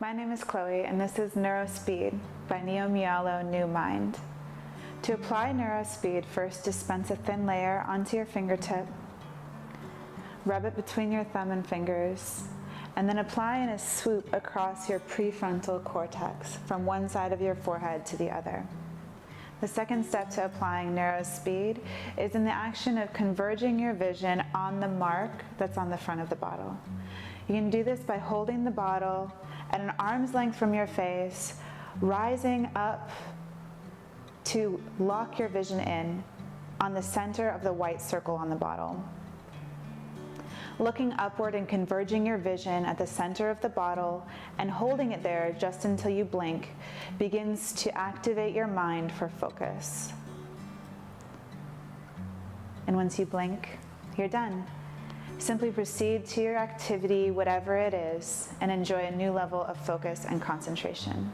My name is Chloe, and this is Neurospeed by Myalo New Mind. To apply Neurospeed, first dispense a thin layer onto your fingertip, rub it between your thumb and fingers, and then apply in a swoop across your prefrontal cortex from one side of your forehead to the other. The second step to applying Neurospeed is in the action of converging your vision on the mark that's on the front of the bottle. You can do this by holding the bottle at an arm's length from your face, rising up to lock your vision in on the center of the white circle on the bottle. Looking upward and converging your vision at the center of the bottle and holding it there just until you blink begins to activate your mind for focus. And once you blink, you're done. Simply proceed to your activity, whatever it is, and enjoy a new level of focus and concentration.